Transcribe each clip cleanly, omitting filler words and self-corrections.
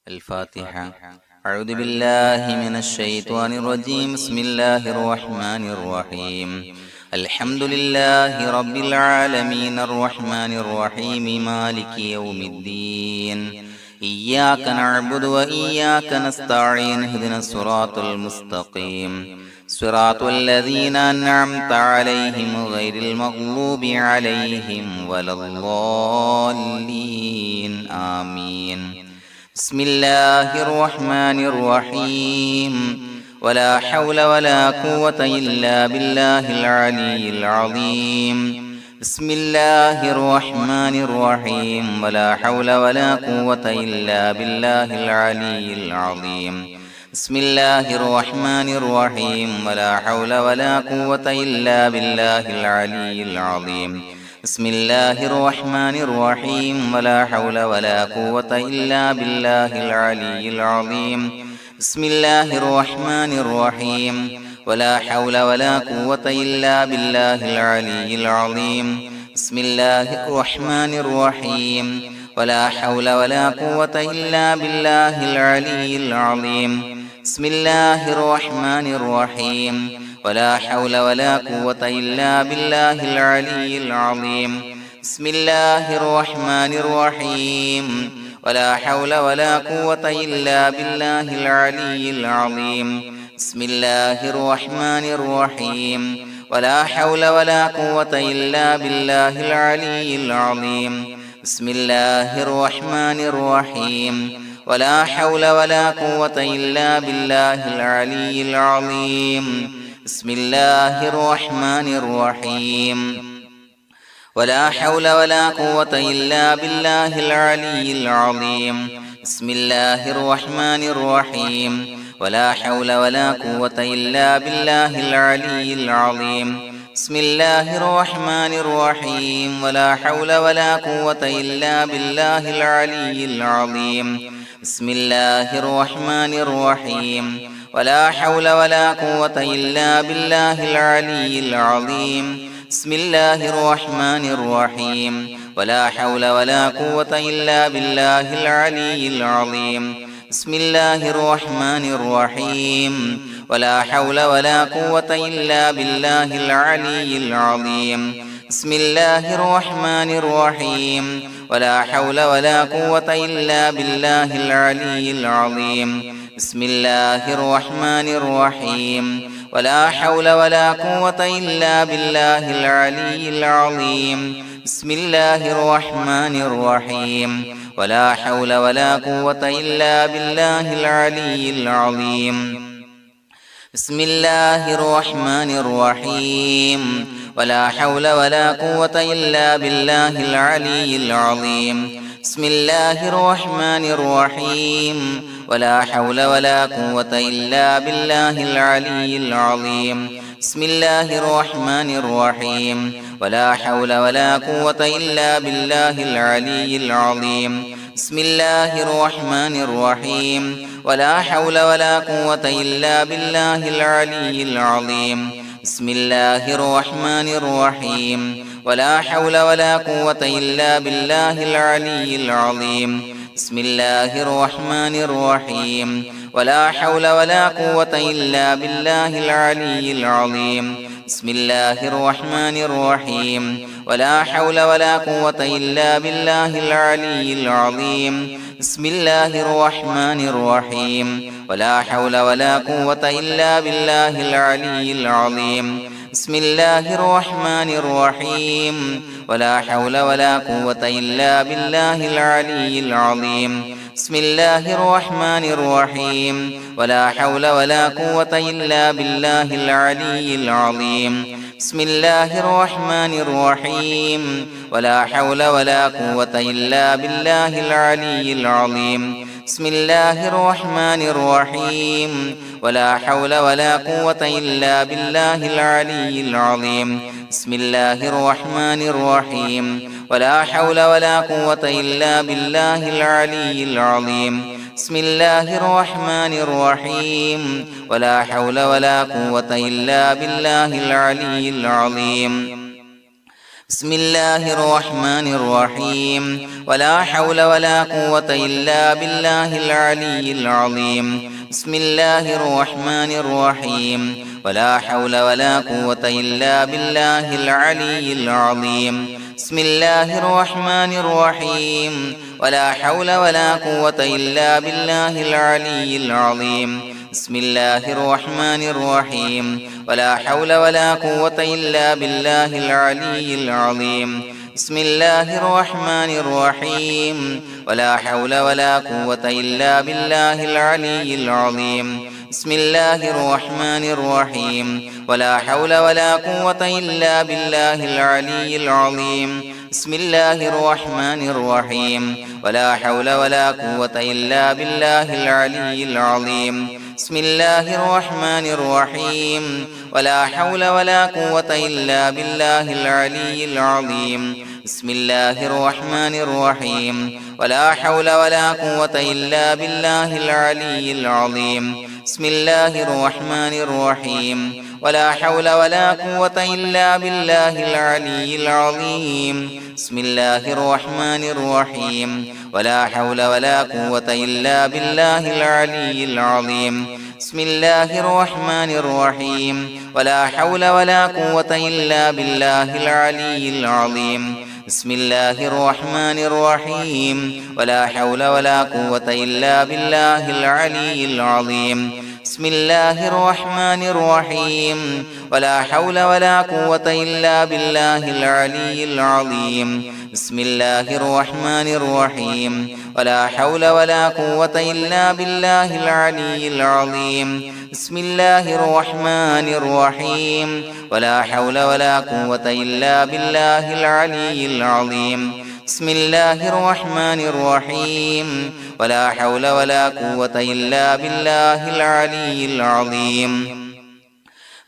الفاتحة. أعوذ بالله من الشيطان الرجيم. بسم الله الرحمن الرحيم. الحمد لله رب العالمين الرحمن الرحيم مالك يوم الدين. إياك نعبد وإياك نستعين. اهدنا الصراط المستقيم صراط الذين أنعمت عليهم غير المغضوب عليهم ولا الضالين. آمين. بسم الله الرحمن الرحيم. ولا حول ولا قوة إلا بالله العلي العظيم. بسم الله الرحمن الرحيم. ولا حول ولا قوة إلا بالله العلي العظيم. بسم الله الرحمن الرحيم. ولا حول ولا قوة إلا بالله العلي العظيم. بسم الله الرحمن الرحيم. ولا حول ولا قوة إلا بالله العلي العظيم. بسم الله الرحمن الرحيم. ولا حول ولا قوة إلا بالله العلي العظيم. بسم الله الرحمن الرحيم. ولا حول ولا قوة إلا بالله العلي العظيم. بسم الله الرحمن الرحيم. ولا حول ولا قوة إلا بالله العلي العظيم. بسم الله الرحمن الرحيم. ولا حول ولا قوة إلا بالله العلي العظيم. بسم الله الرحمن الرحيم. ولا حول ولا قوة إلا بالله العلي العظيم. بسم الله الرحمن الرحيم. ولا حول ولا قوة إلا بالله العلي العظيم. بسم الله الرحمن الرحيم. ولا حول ولا قوة إلا بالله العلي العظيم. بسم الله الرحمن الرحيم. ولا حول ولا قوة إلا بالله العلي العظيم. بسم الله الرحمن الرحيم. ولا حول ولا قوة إلا بالله العلي العظيم. بسم الله الرحمن الرحيم. ولا حول ولا قوة إلا بالله العلي العظيم. بسم الله الرحمن الرحيم. ولا حول ولا قوة إلا بالله العلي العظيم. بسم الله الرحمن الرحيم. ولا حول ولا قوة إلا بالله العلي العظيم. بسم الله الرحمن الرحيم. ولا حول ولا قوة إلا بالله العلي العظيم. بسم الله الرحمن الرحيم. ولا حول ولا قوة إلا بالله العلي العظيم. بسم الله الرحمن الرحيم. ولا حول ولا قوة إلا بالله العلي العظيم. بسم الله الرحمن الرحيم. ولا حول ولا قوة إلا بالله العلي العظيم. بسم الله الرحمن الرحيم. ولا حول ولا قوة إلا بالله العلي العظيم. بسم الله الرحمن الرحيم. ولا حول ولا قوة إلا بالله العلي العظيم. بسم الله الرحمن الرحيم. ولا حول ولا قوة إلا بالله العلي العظيم. بسم الله الرحمن الرحيم. ولا حول ولا قوة إلا بالله العلي العظيم. بسم الله الرحمن الرحيم. ولا حول ولا قوة إلا بالله العلي العظيم. بسم الله الرحمن الرحيم. ولا حول ولا قوة إلا بالله العلي العظيم. بسم الله الرحمن الرحيم. ولا حول ولا قوة إلا بالله العلي العظيم. بسم الله الرحمن الرحيم. ولا حول ولا قوة إلا بالله العلي العظيم. بسم الله الرحمن الرحيم. ولا حول ولا قوة إلا بالله العلي العظيم. بسم الله الرحمن الرحيم. ولا حول ولا قوة إلا بالله العلي العظيم. بسم الله الرحمن الرحيم. ولا حول ولا قوة إلا بالله العلي العظيم. بسم الله الرحمن الرحيم. ولا حول ولا قوة إلا بالله العلي العظيم. بسم الله الرحمن الرحيم. ولا حول ولا قوة إلا بالله العلي العظيم. بسم الله الرحمن الرحيم ولا حول ولا قوة إلا بالله العلي العظيم بسم الله الرحمن الرحيم ولا حول ولا قوة إلا بالله العلي العظيم بسم الله الرحمن الرحيم ولا حول ولا قوة إلا بالله العلي العظيم بسم الله الرحمن الرحيم ولا حول ولا قوة إلا بالله العلي العظيم بسم الله الرحمن الرحيم ولا حول ولا قوة إلا بالله العلي العظيم بسم الله الرحمن الرحيم ولا حول ولا قوة إلا بالله العلي العظيم بسم الله الرحمن الرحيم ولا حول ولا قوة إلا بالله العلي العظيم بسم الله الرحمن الرحيم ولا حول ولا قوة إلا بالله العلي العظيم بسم الله الرحمن الرحيم ولا حول ولا قوة إلا بالله العلي العظيم بسم الله الرحمن الرحيم ولا حول ولا قوة إلا بالله العلي العظيم بسم الله الرحمن الرحيم ولا حول ولا قوة إلا بالله العلي العظيم بسم الله الرحمن الرحيم ولا حول ولا قوة إلا بالله العلي العظيم بسم الله الرحمن الرحيم ولا حول ولا قوة إلا بالله العلي العظيم بسم الله الرحمن الرحيم ولا حول ولا قوة إلا بالله العلي العظيم بسم الله الرحمن الرحيم ولا حول ولا قوة إلا بالله العلي العظيم بسم الله الرحمن الرحيم ولا حول ولا قوة إلا بالله العلي العظيم بسم الله الرحمن الرحيم ولا حول ولا قوة إلا بالله العلي العظيم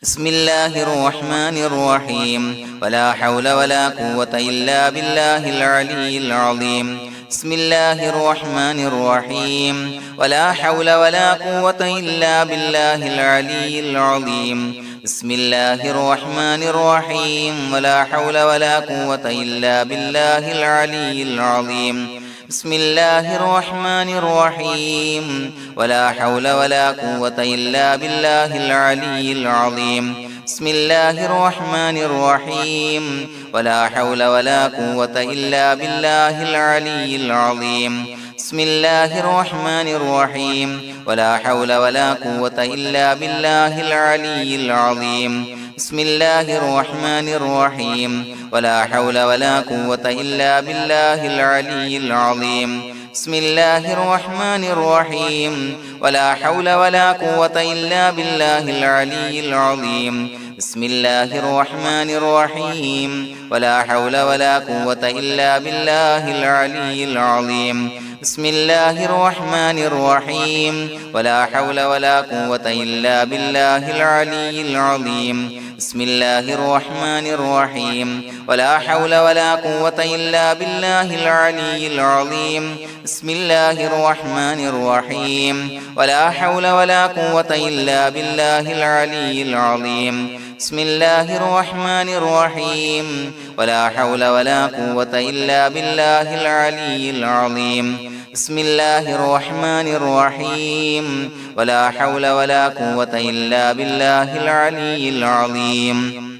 بسم الله الرحمن الرحيم ولا حول ولا قوة إلا بالله العلي العظيم بسم الله الرحمن الرحيم ولا حول ولا قوة إلا بالله العلي العظيم بسم الله الرحمن الرحيم ولا حول ولا قوة إلا بالله العلي العظيم بسم الله الرحمن الرحيم ولا حول ولا قوة إلا بالله العلي العظيم بسم الله الرحمن الرحيم ولا حول ولا قوة إلا بالله العلي العظيم بسم الله الرحمن الرحيم ولا حول ولا قوة إلا بالله العلي العظيم بسم الله الرحمن الرحيم ولا حول ولا قوة إلا بالله العلي العظيم بسم الله الرحمن الرحيم ولا حول ولا قوة إلا بالله العلي العظيم بسم الله الرحمن الرحيم ولا حول ولا قوة إلا بالله العلي العظيم بسم الله الرحمن الرحيم ولا حول ولا قوة إلا بالله العلي العظيم بسم الله الرحمن الرحيم ولا حول ولا قوة إلا بالله العلي العظيم بسم الله الرحمن الرحيم ولا حول ولا قوة إلا بالله العلي العظيم بسم الله الرحمن الرحيم ولا حول ولا قوة إلا بالله العلي العظيم بسم الله الرحمن الرحيم ولا حول ولا قوة إلا بالله العلي العظيم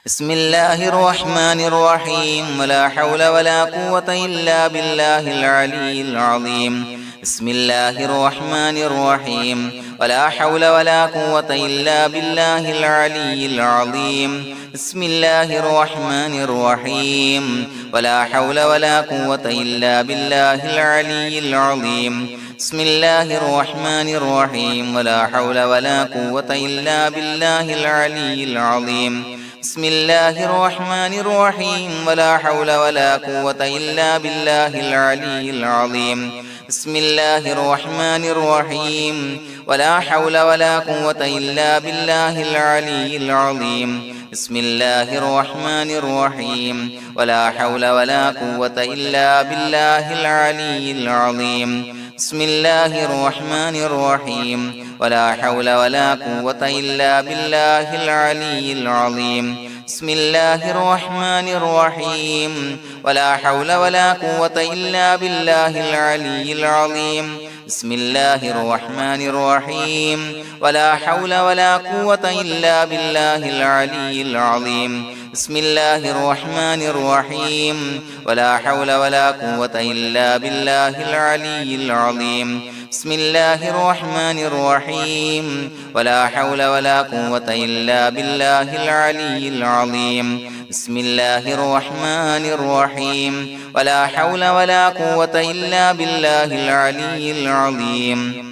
بسم الله الرحمن الرحيم ولا حول ولا قوة إلا بالله العلي العظيم بسم الله الرحمن الرحيم ولا حول ولا قوة إلا بالله العلي العظيم بسم الله الرحمن الرحيم ولا حول ولا قوة إلا بالله العلي العظيم بسم الله الرحمن الرحيم ولا حول ولا قوة إلا بالله العلي العظيم بسم الله الرحمن الرحيم ولا حول ولا قوة إلا بالله العلي العظيم بسم الله الرحمن الرحيم ولا حول ولا قوة إلا بالله العلي العظيم بسم الله الرحمن الرحيم ولا حول ولا قوة إلا بالله العلي العظيم بسم الله الرحمن الرحيم ولا حول ولا قوة إلا بالله العلي العظيم بسم الله الرحمن الرحيم ولا حول ولا قوة إلا بالله العلي العظيم بسم الله الرحمن الرحيم ولا حول ولا قوة إلا بالله العلي العظيم بسم الله الرحمن الرحيم ولا حول ولا قوة إلا بالله العلي العظيم بسم الله الرحمن الرحيم ولا حول ولا قوة إلا بالله العلي العظيم بسم الله الرحمن الرحيم ولا حول ولا قوة إلا بالله العلي العظيم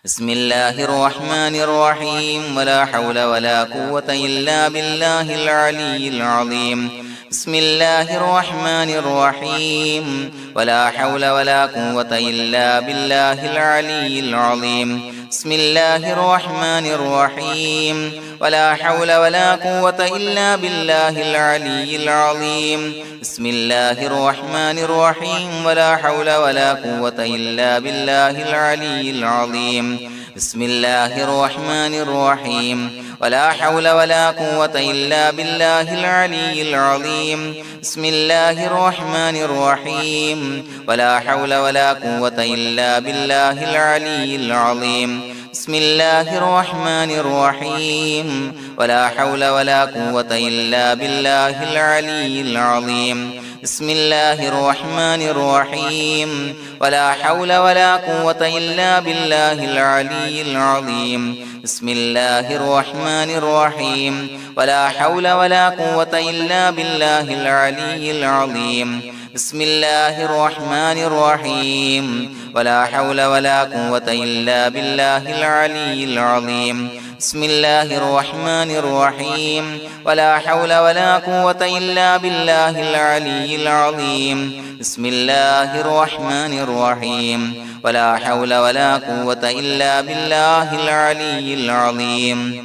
بسم الله الرحمن الرحيم ولا حول ولا قوة إلا بالله العلي العظيم بسم الله الرحمن الرحيم ولا حول ولا قوة إلا بالله العلي العظيم بسم الله الرحمن الرحيم ولا حول ولا قوة إلا بالله العلي العظيم بسم الله الرحمن الرحيم ولا حول ولا قوة إلا بالله العلي العظيم بسم الله الرحمن الرحيم ولا حول ولا قوة إلا بالله العلي العظيم بسم الله الرحمن الرحيم ولا حول ولا قوة إلا بالله العلي العظيم بسم الله الرحمن الرحيم ولا حول ولا قوة إلا بالله العلي العظيم بسم الله الرحمن الرحيم ولا حول ولا قوة إلا بالله العلي العظيم بسم الله الرحمن الرحيم ولا حول ولا قوة إلا بالله العلي العظيم بسم الله الرحمن الرحيم ولا حول ولا قوة إلا بالله العلي العظيم بسم الله الرحمن الرحيم ولا حول ولا قوة إلا بالله العلي العظيم بسم الله الرحمن الرحيم ولا حول ولا قوة إلا بالله العلي العظيم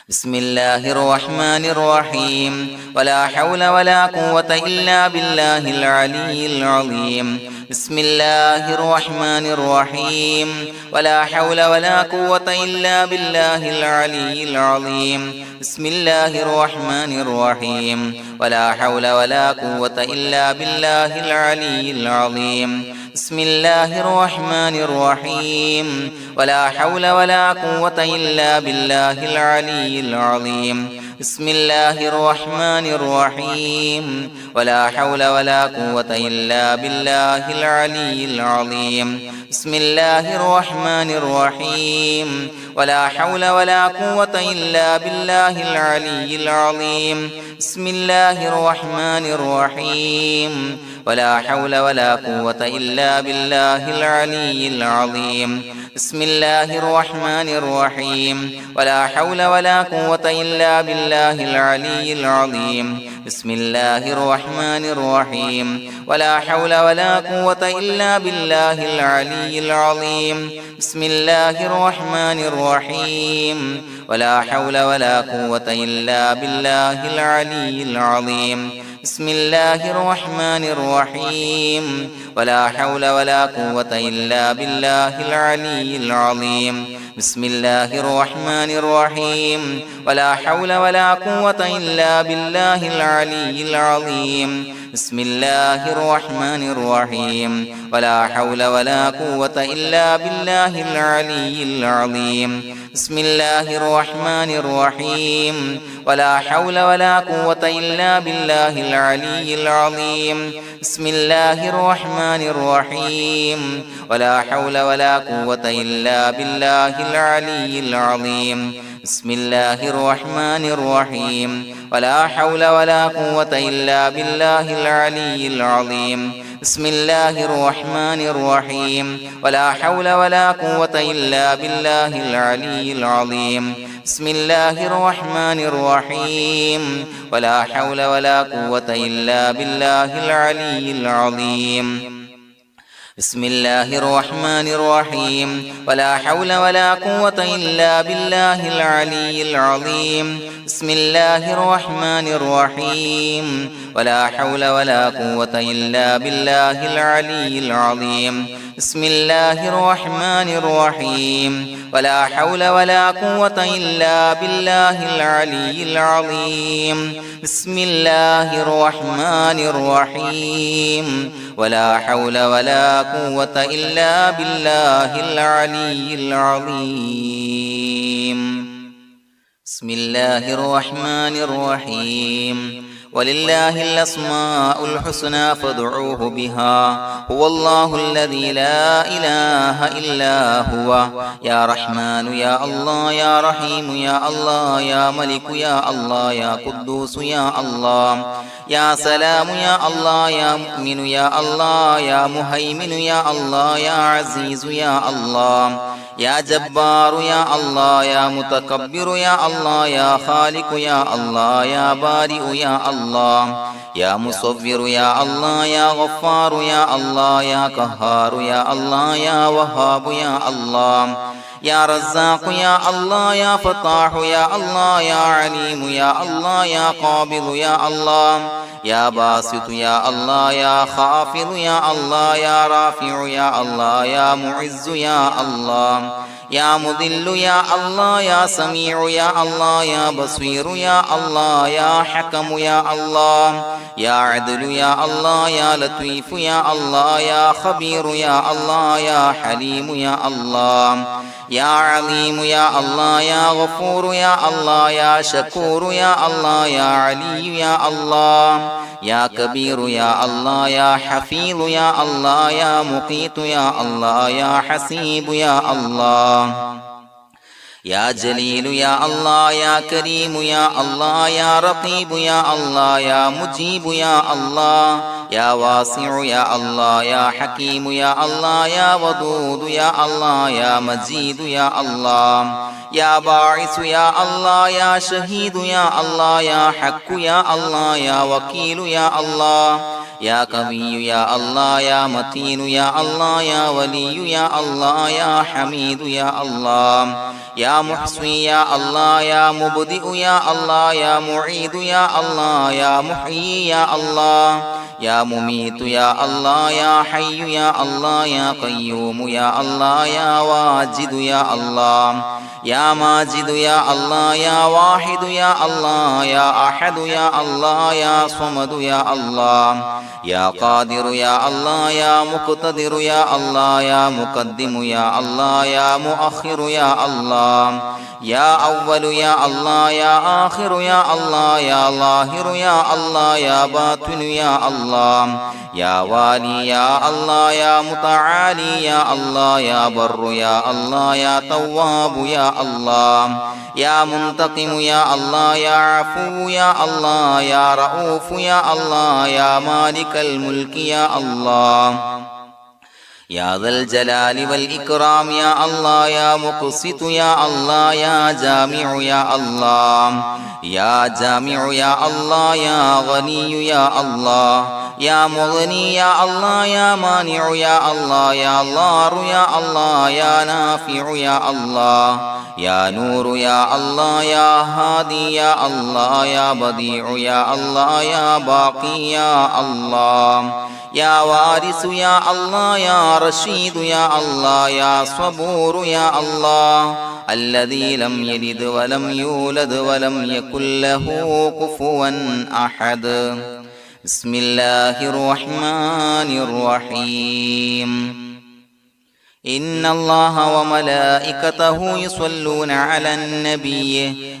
بسم الله الرحمن الرحيم ولا حول ولا قوة إلا بالله العلي العظيم بسم الله الرحمن الرحيم ولا حول ولا قوة إلا بالله العلي العظيم بسم الله الرحمن الرحيم ولا حول ولا قوة إلا بالله العلي العظيم بسم الله الرحمن الرحيم ولا حول ولا قوة إلا بالله العلي العظيم بسم الله الرحمن الرحيم ولا حول ولا قوة إلا بالله العلي العظيم بسم الله الرحمن الرحيم ولا حول ولا قوة إلا بالله العلي العظيم بسم الله الرحمن الرحيم ولا حول ولا قوة إلا بالله العلي العظيم بسم الله الرحمن الرحيم ولا حول ولا قوة إلا بالله العلي العظيم بسم الله الرحمن الرحيم ولا حول ولا قوة إلا بالله العلي العظيم بسم الله الرحمن الرحيم ولا حول ولا قوة إلا بالله العلي العظيم بسم الله الرحمن الرحيم ولا حول ولا قوة إلا بالله العلي العظيم بسم الله الرحمن الرحيم ولا حول ولا قوة إلا بالله العلي العظيم بسم الله الرحمن الرحيم ولا حول ولا قوة إلا بالله العلي العظيم بسم الله الرحمن الرحيم ولا حول ولا قوة إلا بالله العلي العظيم بسم الله الرحمن الرحيم ولا حول ولا قوة إلا بالله العلي العظيم بسم الله الرحمن الرحيم ولا حول ولا قوة إلا بالله العلي العظيم بسم الله الرحمن الرحيم ولا حول ولا قوة إلا بالله العلي العظيم بسم الله الرحمن الرحيم ولا حول ولا قوة إلا بالله العلي العظيم بسم الله الرحمن الرحيم ولا حول ولا قوة إلا بالله العلي العظيم بسم الله الرحمن الرحيم ولا حول ولا قوة إلا بالله العلي العظيم بسم الله الرحمن الرحيم ولا حول ولا قوة إلا بالله العلي العظيم بسم الله الرحمن الرحيم ولا حول ولا قوة إلا بالله العلي العظيم بسم الله الرحمن الرحيم ولله الأسماء الحسنى فادعوه بها هو الله الذي لا إله إلا هو يا رحمن يا الله يا رحيم يا الله يا ملك يا الله يا قدوس يا الله يا سلام يا الله يا مؤمن يا الله يا مهيمن يا الله يا عزيز يا الله يا جبار يا الله يا متكبر يا الله يا خالق يا الله يا بارئ يا الله يا مصور يا الله يا غفار يا الله يا قهار يا الله يا وهاب يا الله يا رزاق يا الله يا فتاح يا الله يا عليم يا الله يا قابض يا الله يا باسط يا الله يا خافض يا الله يا رافع يا الله يا معز يا الله يا مذل يا الله يا سميع يا الله يا بصير يا الله يا حكم يا الله يا عدل يا الله يا لطيف يا الله يا خبير يا الله يا حليم يا الله يا عليم يا الله يا غفور يا الله يا شكور يا الله يا علي يا الله يا كبير يا الله يا حفيظ يا الله يا مقيت يا الله يا حسيب يا الله يا جليل يا الله يا كريم يا الله يا رقيب يا الله يا مجيب يا الله يا واسع يا الله يا حكيم يا الله يا ودود يا الله يا مجيد يا الله يا باعث يا الله يا شهيد يا الله يا حق يا الله يا وكيل يا الله يا قوي يا الله يا متين يا الله يا ولي يا الله يا حميد يا الله يا محصي يا الله يا مبدئ يا الله يا معيد يا الله يا محيي يا الله يا مميت يا الله يا حي يا الله يا قيوم يا الله يا واجد يا الله يا ماجد يا الله يا واحد يا الله يا أحد يا الله يا صمد يا الله يا قادر يا الله يا مقتدر يا الله يا مقدم يا الله يا مؤخر يا الله يا أول يا الله يا آخر يا الله يا ظاهر يا الله يا باطن يا الله يا والي يا الله يا متعالي يا الله يا بر يا الله يا تواب يا الله يا منتقم يا الله يا عفو يا الله يا رؤوف يا الله يا مالك الملك يا الله يا ذا الجلال والإكرام يا الله يا مقسط يا الله يا جامع يا الله يا جامع يا الله يا غني يا الله يا مغني يا الله يا مانع يا الله يا ضار يا الله يا نافع يا الله يا نور يا الله يا هادي يا الله يا بديع يا الله يا باقي يا الله يا وارث يا الله يا رشيد يا الله يا صبور يا الله الذي لم يلد ولم يولد ولم يكن له كفوا أحد بسم الله الرحمن الرحيم إن الله وملائكته يصلون على النبي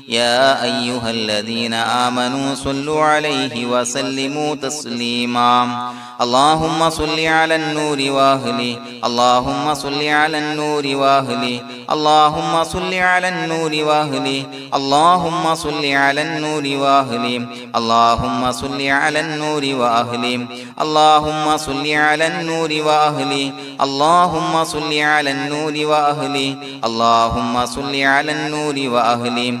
يا أيها الذين آمنوا صلوا عليه وسلموا تسليما اللهم صل على النور وأهله اللهم صل على النور وأهله اللهم صل على النور وأهله اللهم صل على النور وأهله اللهم صل على النور وأهله اللهم صل على النور وأهله اللهم صل على النور وأهله اللهم صل على النور وأهله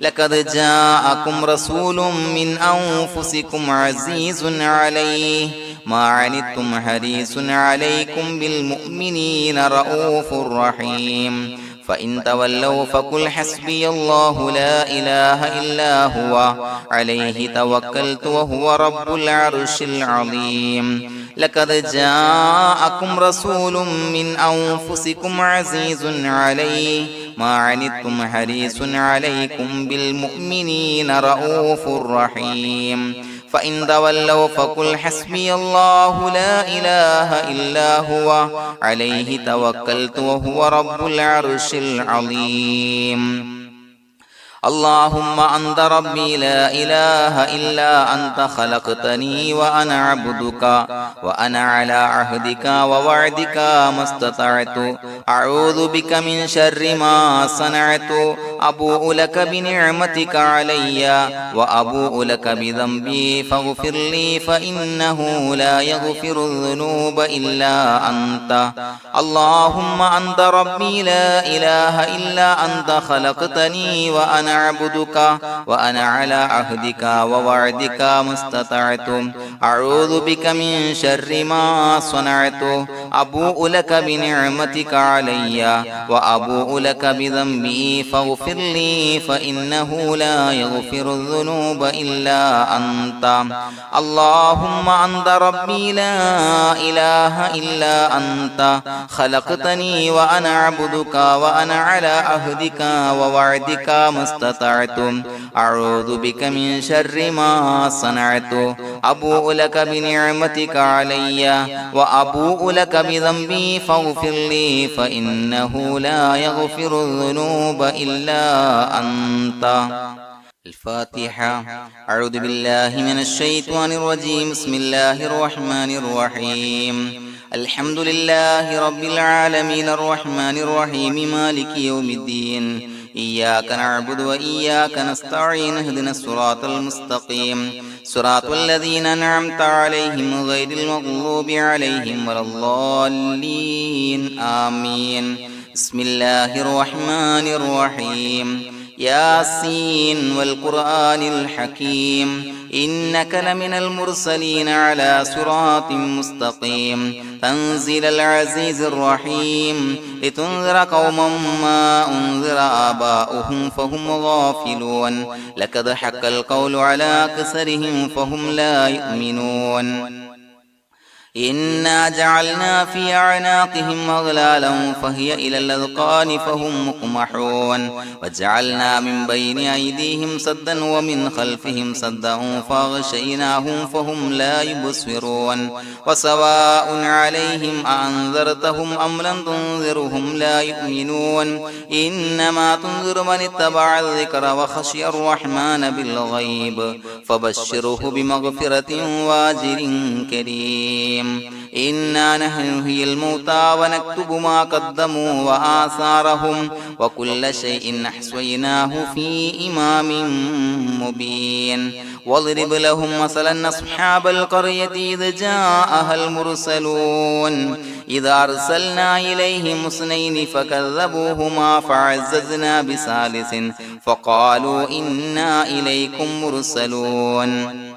لقد جاءكم رسول من أنفسكم عزيز عليه ما عنتم حريص عليكم بالمؤمنين رؤوف رحيم فإن تولوا فقل حسبي الله لا إله إلا هو عليه توكلت وهو رب العرش العظيم لقد جاءكم رسول من أنفسكم عزيز عليه ما عنتم حريص عليكم بالمؤمنين رؤوف رحيم فإن تولوا فقل حسبي الله لا إله إلا هو عليه توكلت وهو رب العرش العظيم اللهم أنت ربي لا إله إلا أنت خلقتني وأنا عبدك وأنا على عهدك ووعدك ما استطعت أعوذ بك من شر ما صنعت أبوء لك بنعمتك علي وأبوء لك بذنبي فاغفر لي فإنه لا يغفر الذنوب إلا أنت اللهم أنت ربي لا إله إلا أنت خلقتني وأنا عبدك وأنا على عهدك ووعدك ما استطعت أعوذ بك من شر ما صنعت أبوء لك بنعمتك علي وأبوء لك بذنبي فاغفر لي فإنه لا يغفر الذنوب إلا أنت اللهم أنت ربي لا إله إلا أنت خلقتني وأنا عبدك وأنا على عهدك ووعدك ما استطعت أعوذ بك من شر ما صنعت أبوء لك بنعمتك علي وأبوء لك بذنبي فاغفر لي فإنه لا يغفر الذنوب إلا أنت الفاتحة أعوذ بالله من الشيطان الرجيم بسم الله الرحمن الرحيم الحمد لله رب العالمين الرحمن الرحيم مالك يوم الدين إياك نعبد وإياك نستعين اهدنا الصراط المستقيم صراط الذين أنعمت عليهم غير المغضوب عليهم ولا الضالين آمين بسم الله الرحمن الرحيم ياسين والقرآن الحكيم إنك لمن المرسلين على صراط مستقيم تنزيل العزيز الرحيم لتنذر قوما ما أنذر آباؤهم فهم غافلون لقد حق القول على أكثرهم فهم لا يؤمنون إنا جعلنا في أعناقهم أغلالا فهي إلى الأذقان فهم مقمحون وجعلنا من بين أيديهم سدا ومن خلفهم سدا فأغشيناهم فهم لا يبصرون وسواء عليهم أأنذرتهم أم لم تنذرهم لا يؤمنون إنما تنذر من اتبع الذكر وخشي الرحمن بالغيب فبشره بمغفرة وأجر كريم إنا نحن نحيي الموتى ونكتب ما قدموا وآثارهم وكل شيء أحصيناه في إمام مبين واضرب لهم مثلا أصحاب القرية إذ جاءها المرسلون إذا أرسلنا إليهم اثنين فكذبوهما فعززنا بثالث فقالوا إنا إليكم مرسلون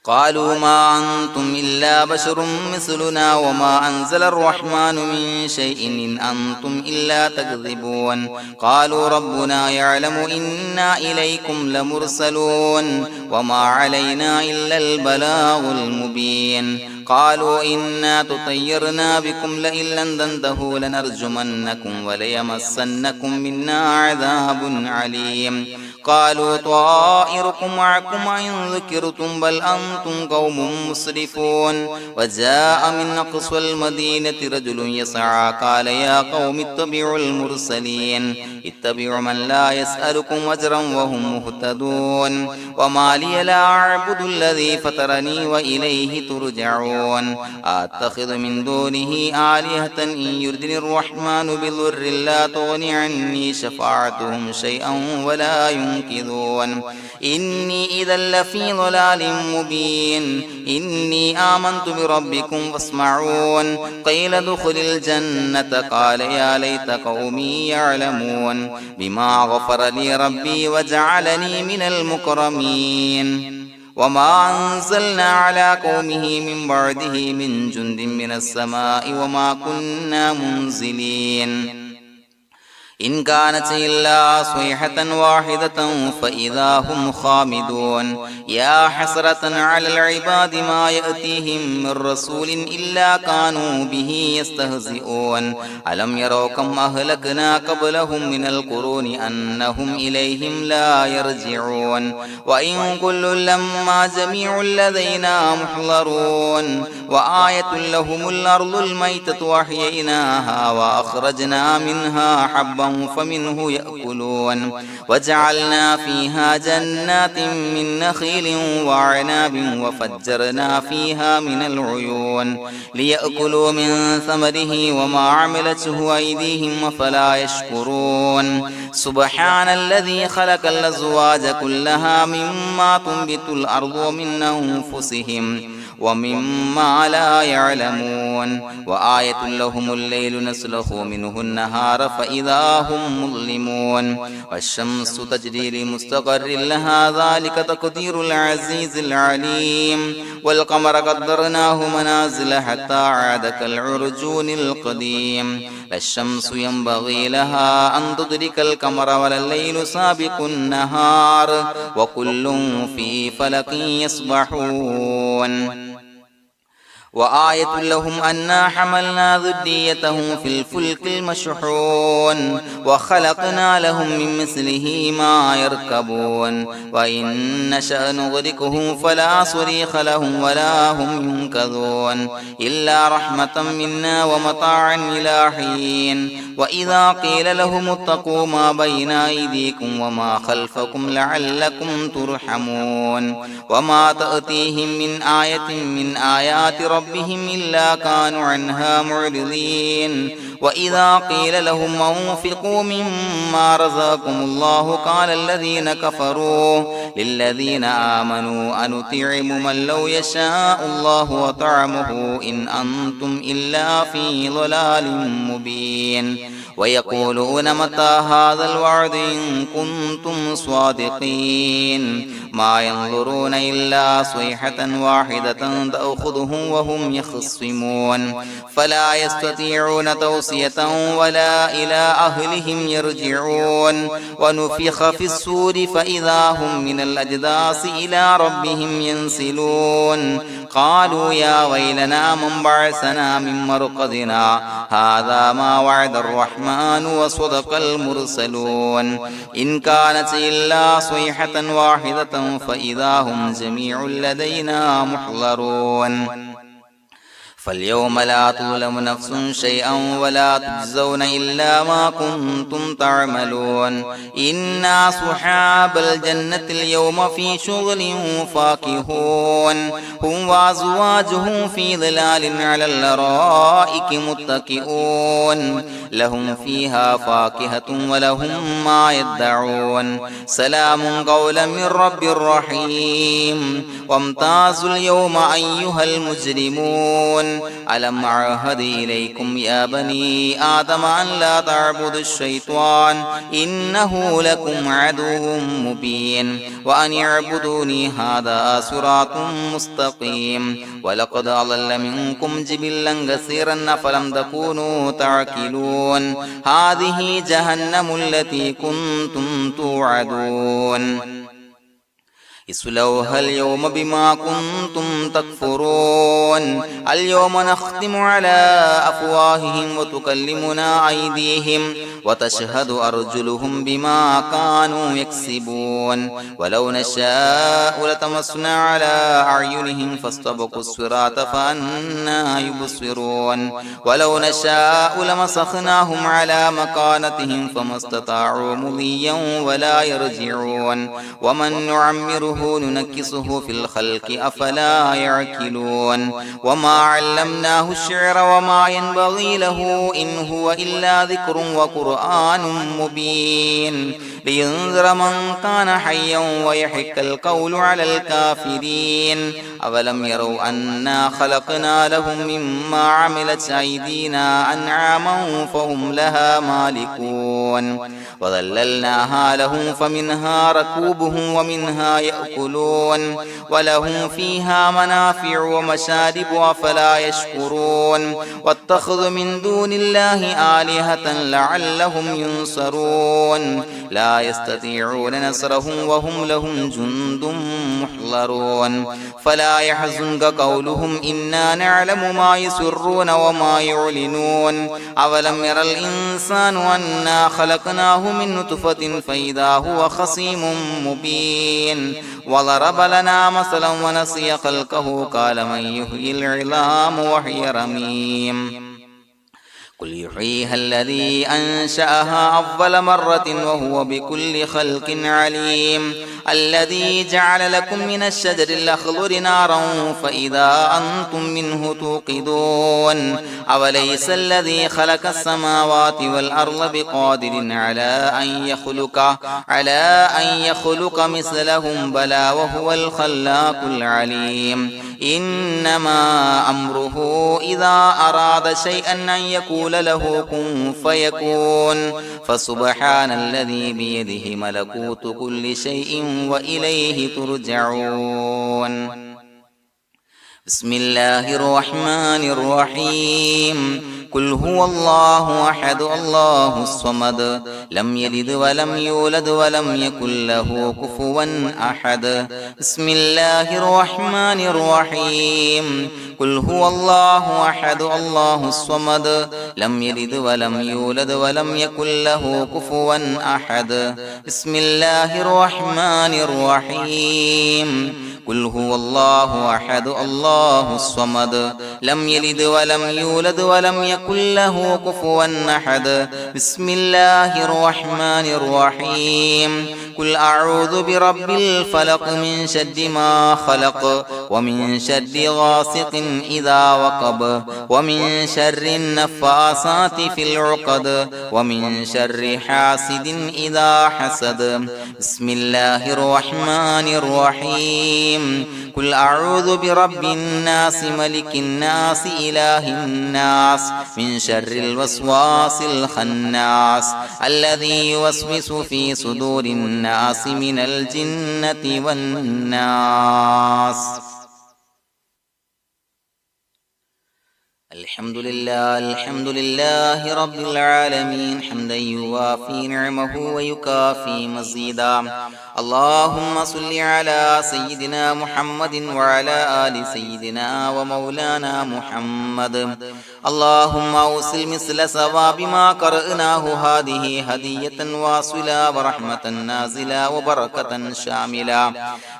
قالوا ما أنتم إلا بشر مثلنا وما أنزل الرحمن من شيء إن أنتم إلا تكذبون قالوا ربنا يعلم إنا إليكم لمرسلون وما علينا إلا البلاغ المبين قالوا إنا تطيرنا بكم لئن لم تنتهوا لنرجمنكم وليمسنكم منا عذاب عليم قالوا طائركم معكم إن ذكرتم بل أنتم قوم مسرفون وجاء من أقصى المدينة رجل يسعى قال يا قوم اتبعوا المرسلين اتبعوا من لا يسألكم أجرا وهم مهتدون وما لي لا أعبد الذي فطرني وإليه ترجعون يسمعون أتخذ من دونه آلهة إن يردني الرحمن بضر لا تغن عني شفاعتهم شيئا ولا ينقذون إني إذا لفي ضلال مبين إني آمنت بربكم فاسمعون قيل ادخل الجنة قال يا ليت قومي يعلمون بما غفر لي ربي وجعلني من المكرمين وما أنزلنا على قومه من بعده من جند من السماء وما كنا منزلين إن كانت إلا صيحة واحدة فإذا هم خامدون يا حسرة على العباد ما يأتيهم من رسول إلا كانوا به يستهزئون ألم يروا كم أهلكنا قبلهم من القرون أنهم إليهم لا يرجعون وإن كل لما جميع لدينا محضرون وآية لهم الأرض الميتة وأحييناها وأخرجنا منها حبا فمنه يأكلون وجعلنا فيها جنات من نخيل وعناب وفجرنا فيها من العيون ليأكلوا من ثمره وما عملته أيديهم فلا يشكرون سبحان الذي خلق الأزواج كلها مما تنبت الأرض ومن أنفسهم ومما لا يعلمون وآية لهم الليل نسلخ منه النهار فإذا هم مظلمون والشمس تجري لمستقر لها ذلك تقدير العزيز العليم والقمر قدرناه منازل حتى عاد كالعرجون القديم لا الشمس ينبغي لها أن تدرك القمر ولا الليل سابق النهار وكل في فلك يسبحون وآية لهم أنا حملنا ذريتهم في الفلك المشحون وخلقنا لهم من مثله ما يركبون وإن نشأ نغرقهم فلا صريخ لهم ولا هم ينقذون إلا رحمة منا ومتاعا إلى حين وإذا قيل لهم اتقوا ما بين أيديكم وما خلفكم لعلكم ترحمون وما تأتيهم من آية من آيات ربهم إلا كانوا عنها معرضين وإذا قيل لهم أنفقوا مما رزقكم الله قال الذين كفروا للذين آمنوا أنطعم من لو يشاء الله وطعمه إن أنتم إلا في ضلال مبين ويقولون متى هذا الوعد إن كنتم صادقين ما ينظرون إلا صيحة واحدة تأخذهم وهم يخصمون فلا يستطيعون توصية ولا إلى أهلهم يرجعون ونفخ في الصور فإذا هم من الأجداث إلى ربهم ينسلون قالوا يا ويلنا من بعثنا من مرقدنا هذا ما وعد الرحمن وصدق المرسلون إن كانت إلا صيحة واحدة فإذا هم جميع لدينا محضرون فاليوم لا تظلم نفس شيئا ولا تجزون إلا ما كنتم تعملون إنا أصحاب الجنة اليوم في شغل فاكهون هم وأزواجهم في ظلال على الأرائك متكئون لهم فيها فاكهة ولهم ما يدعون سلام قولا من رب رحيم وامتازوا اليوم أيها المجرمون ألم أعهد إليكم يا بني آدم أن لا تعبدوا الشيطان إنه لكم عدو مبين وأن اعبدوني هذا صراط مستقيم ولقد أضل منكم جبلا كثيرا فلم تكونوا تعقلون هذه جهنم التي كنتم توعدون اصلوها اليوم بما كنتم تكفرون اليوم نختم على أفواههم وتكلمنا أيديهم وتشهد أرجلهم بما كانوا يكسبون ولو نشاء لطمسنا على أعينهم فاستبقوا الصراط فأنى يبصرون ولو نشاء لمسخناهم على مكانتهم فما استطاعوا مضيا ولا يرجعون ومن نعمره ننكسه في الخلق أفلا يعقلون وما علمناه الشعر وما ينبغي له إن هو إلا ذكر وقرآن مبين لينذر من كان حيا ويحق القول على الكافرين أولم يروا أنا خلقنا لهم مما عملت أيدينا أنعاما فهم لها مالكون وظللناها لهم فمنها ركوبهم ومنها يأكلون ولهم فيها منافع ومشارب أفلا يشكرون واتخذوا من دون الله آلهة لعلهم ينصرون لا يستطيعون نصرهم وهم لهم جند محضرون فلا يحزنك قولهم إنا نعلم ما يسرون وما يعلنون أولم ير الإنسان أنا خلقناه من نطفة فإذا هو خصيم مبين وضرب لنا مثلا ونسي خلقه قال من يحيي العظام وهي رميم قل يحييها الذي أنشأها أول مرة وهو بكل خلق عليم الذي جعل لكم من الشجر الأخضر نارا فإذا أنتم منه توقدون أوليس الذي خلق السماوات والأرض بقادر على أن يخلق مثلهم بلى وهو الخلاق العليم إنما أمره إذا أراد شيئا أن يقول له كن فيكون فسبحان الذي بيده ملكوت كل شيء وإليه ترجعون بسم الله الرحمن الرحيم قل هو الله أحد الله الصمد لم يلد ولم يولد ولم يكن له كفوا أحد بسم الله الرحمن الرحيم قل هو الله أحد الله الصمد لم يلد ولم يولد ولم يكن له كفوا أحد بسم الله الرحمن الرحيم قل هو الله أحد الله الصمد لم يلد ولم يولد ولم يكن له كفوا أحد بسم الله الرحمن الرحيم قل أعوذ برب الفلق من شر ما خلق ومن شر غاسق إذا وقب ومن شر النفاثات في العقد ومن شر حاسد إذا حسد بسم الله الرحمن الرحيم قل أعوذ برب الناس ملك الناس إله الناس من شر الوسواس الخناس الذي يوسوس في صدور الناس من الجنة والناس الحمد لله رب العالمين حمدا يوافي نعمه ويكافي مزيدا اللهم صل على سيدنا محمد وعلى آل سيدنا ومولانا محمد اللهم أوصل مثل ثواب ما قرأناه هذه هدية واصلة ورحمة نازلة وبركة شاملة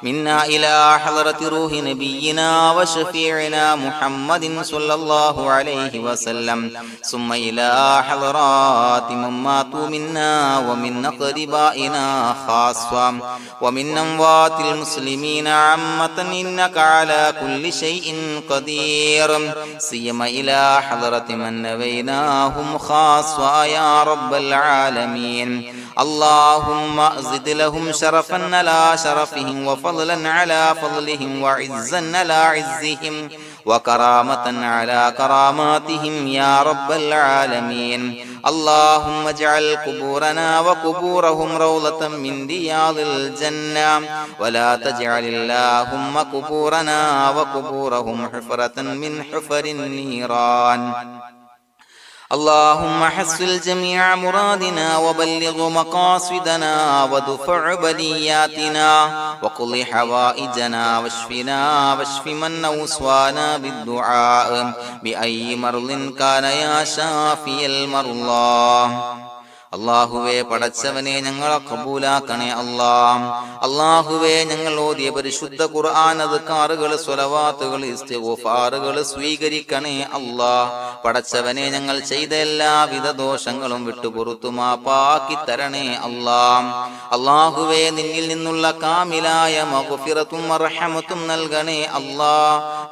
منا إلى حضرة روح نبينا وشفيعنا محمد صلى الله عليه وسلم ثم إلى حضرات من ماتوا منا ومن أقربائنا خاصة ومن أموات المسلمين عامة إنك على كل شيء قدير سيما إلى حضرة من نبيناهم خاصة يا رب العالمين اللهم زد لهم شرفا على شرفهم وفضلا على فضلهم وعزا على عزهم وكرامة على كراماتهم يا رب العالمين اللهم اجعل قبورنا وقبورهم روضة من رياض الجنة ولا تجعل اللهم قبورنا وقبورهم حفرة من حفر النيران اللهم حصل جميع مرادنا وبلغ مقاصدنا وادفع بلياتنا وقض حوائجنا واشف من أوصانا بالدعاء بأي مرض كان يا شافي المرضى. അള്ളാഹുവേ, പടച്ചവനെ ഞങ്ങളെ കബൂലാക്കണേ അല്ലാ. അള്ളാഹുവേ, ഞങ്ങൾ ഓതിയ പരിശുദ്ധ ഖുർആൻ, അദ്കാറുകൾ, സ്വലവാത്തുകൾ, ഇസ്തിഗ്ഫാറുകൾ സ്വീകരിക്കണേ അല്ലാ. പടച്ചവനെ, ഞങ്ങൾ ചെയ്ത എല്ലാവിധ ദോഷങ്ങളും വിട്ടുപുറത്തു മാപ്പാക്കി തരണേ അല്ലാ. അള്ളാഹുവേ, നിന്നിൽ നിന്നുള്ള കാമിലായ മഗ്ഫിറത്തും റഹ്മത്തും നൽകണേ അല്ലാ.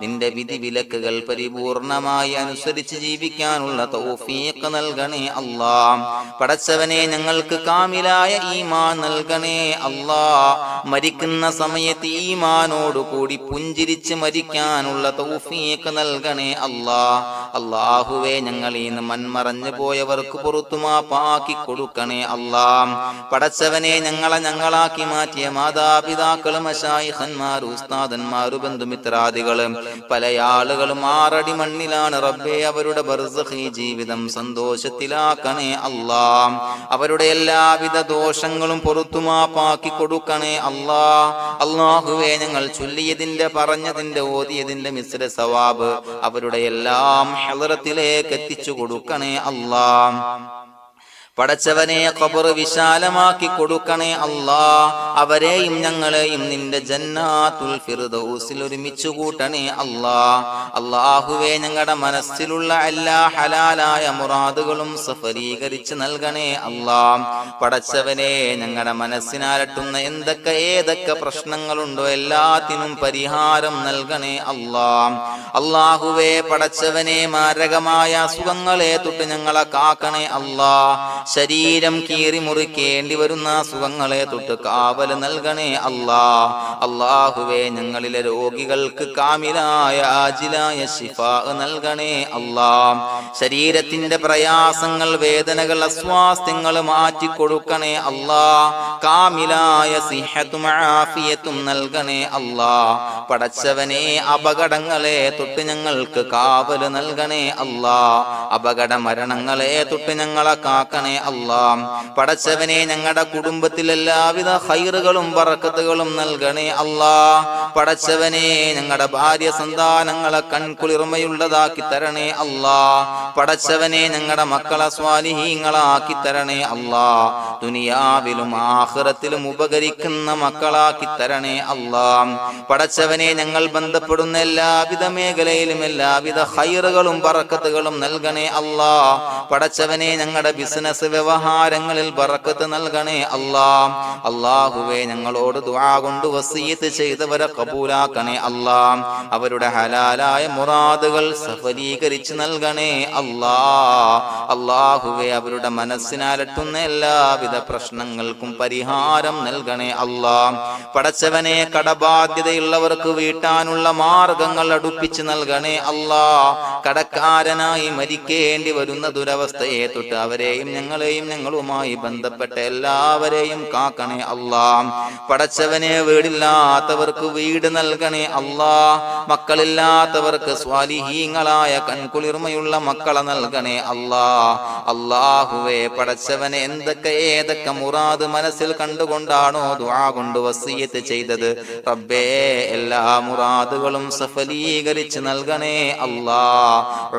നിന്റെ വിധി വിലക്കുകൾ പരിപൂർണമായി അനുസരിച്ച് ജീവിക്കാനുള്ള തൗഫീഖ് നൽകണേ അല്ലാ. പടച്ചവനെ, ഞങ്ങൾക്ക് കാമിലായ ഈമാൻ നൽകണേ അല്ലാ. മരിക്കുന്ന സമയത്ത് ഈമാനോട് കൂടി പുഞ്ചിരിച്ച് മരിക്കാനുള്ള തൗഫീഖ് നൽകണേ അല്ലാ. അല്ലാഹുവേ, ഞങ്ങളീന്ന് മൺമറഞ്ഞു പോയവർക്ക് പുറത്തു മാപ്പാക്കി കൊടുക്കണേ അല്ലാ. പടച്ചവനെ, ഞങ്ങളാക്കി മാറ്റിയ മാതാപിതാക്കളും മശായിഖന്മാരും ഉസ്താദന്മാരും ബന്ധുമിത്രാദികളും പല ആളുകളും 6 അടി മണ്ണിലാണ് റബ്ബേ. അവരുടെ ബർസഖി ജീവിതം സന്തോഷത്തിലാക്കണേ അല്ലാ. അവരുടെ എല്ലാവിധ ദോഷങ്ങളും പുറത്തുമാപ്പാക്കി കൊടുക്കണേ അല്ലാ. അല്ലാഹുവേ, ഞങ്ങൾ ചൊല്ലിയതിന്റെ, പറഞ്ഞതിന്റെ, ഓതിയതിന്റെ മിശ്ര സവാബ് അവരുടെ എല്ലാം ഹളറത്തിലേക്ക് എത്തിച്ചു കൊടുക്കണേ അല്ലാ. പടച്ചവനെ, ഖബർ വിശാലമാക്കി കൊടുക്കണേ അല്ലാ. അവരെയും ഞങ്ങളെയും നിന്റെ ജന്നാത്തുൽ ഫിർദൗസിൽ ഒരുമിച്ച് കൂട്ടണേ അല്ലാ. അല്ലാഹുവേ, ഞങ്ങളുടെ മനസ്സിലുള്ള എല്ലാ ഹലാലായ മുറാദുകളും സഫലീകരിച്ച് നൽകണേ അല്ലാ. പടച്ചവനെ, ഞങ്ങളുടെ മനസ്സിനാലട്ടുന്ന ഏതൊക്കെ പ്രശ്നങ്ങളുണ്ടോ എല്ലാത്തിനും പരിഹാരം നൽകണേ അല്ലാ. അല്ലാഹുവേ, പടച്ചവനെ, മാരകമായ അസുഖങ്ങളെ തൊട്ട് ഞങ്ങളെ കാക്കണേ അല്ലാ. ശരീരം കീറി മുറിക്കേണ്ടി വരുന്ന അസുഖങ്ങളെ തൊട്ട് കാവല് നൽകണേ അല്ലാ. അല്ലാഹുവേ, ഞങ്ങളിലെ രോഗികൾക്ക് കാമിലായ ആജിലായ ശിഫാ നൽകണേ അല്ലാ. ശരീരത്തിന്റെ പ്രയാസങ്ങൾ, വേദനകൾ, അസ്വാസ്ഥ്യങ്ങൾ മാറ്റി കൊടുക്കണേ അല്ലാ. കാമിലായ സിഹത്തും ആഫിയത്തും നൽകണേ അല്ലാ. പടച്ചവനെ, അപകടങ്ങളെ തൊട്ട് ഞങ്ങൾക്ക് കാവല് നൽകണേ അല്ലാ. അപകട മരണങ്ങളെ തൊട്ട് ഞങ്ങളെ കാക്കണേ അല്ലാ. പടച്ചവനെ, ഞങ്ങളുടെ കുടുംബത്തിൽ എല്ലാവിധ ഖൈറുകളും ബറക്കത്തുകളും നൽകണേ അല്ലാ. പടച്ചവനെ, ഞങ്ങളുടെ ഭാര്യ സന്താനങ്ങളെ കൺകുളിർമയുള്ളതാക്കി തരണേ അല്ലാ. പടച്ചവനെ, ഞങ്ങളുടെ മക്കളെ സ്വാലിഹീങ്ങളാക്കി തരണേ അല്ലാ. ദുനിയാവിലും ആഖിറത്തിലും ഉപകരിക്കുന്ന മക്കളാക്കി തരണേ അല്ലാ. പടച്ചവനെ, ഞങ്ങൾ ബന്ധപ്പെടുന്ന എല്ലാവിധ മേഖലയിലും എല്ലാവിധ ഖൈറുകളും ബറക്കത്തുകളും നൽകണേ അല്ലാ. പടച്ചവനെ, ഞങ്ങളുടെ ബിസിനസ് വ്യവഹാരങ്ങളിൽ ബറക്കത്ത് നൽകണേ അല്ലാ. അല്ലാഹുവേ, ഞങ്ങളോട് ദുആ കൊണ്ട് വസിയത്ത് ചെയ്തവരെ കബൂലാക്കണേ അല്ലാ. അവരുടെ ഹലാലായ മുറാദുകൾ സഫലീകരിച്ച് നൽകണേ അല്ലാ. അല്ലാഹുവേ, അവരുടെ മനസ്സിനാലട്ടുന്ന എല്ലാവിധ പ്രശ്നങ്ങൾക്കും പരിഹാരം നൽകണേ അല്ലാ. പടച്ചവനെ, കടബാധ്യതയുള്ളവർക്ക് വീട്ടാനുള്ള മാർഗങ്ങൾ അടുപ്പിച്ച് നൽകണേ അല്ലാ. കടക്കാരനായി മരിക്കേണ്ടി വരുന്ന ദുരവസ്ഥയെ തൊട്ട് അവരെയും ഞങ്ങളെയും ഞങ്ങളുമായി ബന്ധപ്പെട്ട എല്ലാവരെയും കാക്കണേ അല്ലാ. പടച്ചവനെ, വീടില്ലാത്തവർക്ക് വീട് നൽകണേ അല്ലാ. മക്കളില്ലാത്തവർക്ക് സ്വാലിഹീങ്ങളായ കൺകുളിർമയുള്ള മക്കളെ നൽകണേ അല്ലാ. അല്ലാഹുവേ, പടച്ചവനെ, ഏതൊക്കെ മുറാദ് മനസ്സിൽ കണ്ടുകൊണ്ടാണോ ദുആ കൊണ്ട് വസിയത്ത് ചെയ്തത് റബ്ബേ, എല്ലാ മുറാദുകളും സഫലീകരിച്ച് നൽകണേ അല്ലാ.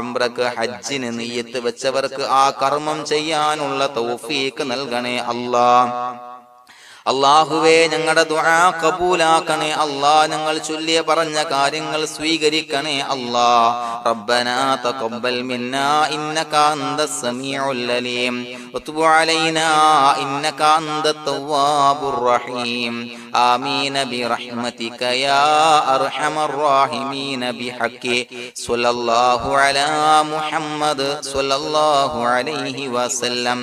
ഉംറക്ക്, ഹജ്ജിന് നിയ്യത്ത് വെച്ചവർക്ക് ആ കർമ്മം ചെയ്യാനുള്ള തൗഫീഖ് നൽകണേ അല്ലാ. അല്ലാഹുവേ, ഞങ്ങളുടെ ദുആ കബൂലാക്കണേ അല്ലാ. ഞങ്ങൾ ചൊല്ലിയ പറഞ്ഞ കാര്യങ്ങൾ സ്വീകരിക്കണേ അല്ലാ. റബ്ബനാ തഖബ്ബൽ മിന്നാ ഇന്നക അന്തസ് സമീഉൽ അലീം വതുബ് അലൈനാ ഇന്നക അന്തത് തവ്വാബുർ റഹീം. ആമീൻ ബിറഹ്മതിക യാ അർഹമർ റഹീമീൻ ബിഹഖി സ്വല്ലല്ലാഹു അലാ മുഹമ്മദ് സ്വല്ലല്ലാഹു അലൈഹി വസല്ലം.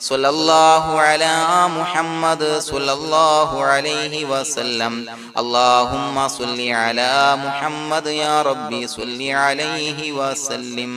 സ്വല്ലല്ലാഹു അലാ മുഹമ്മദ് സ്വല്ലല്ലാഹു അലൈഹി വസല്ലം. അല്ലാഹുമ്മ സ്വല്ലി അലാ മുഹമ്മദ് യാ റബ്ബി സ്വല്ലി അലൈഹി വസല്ലം.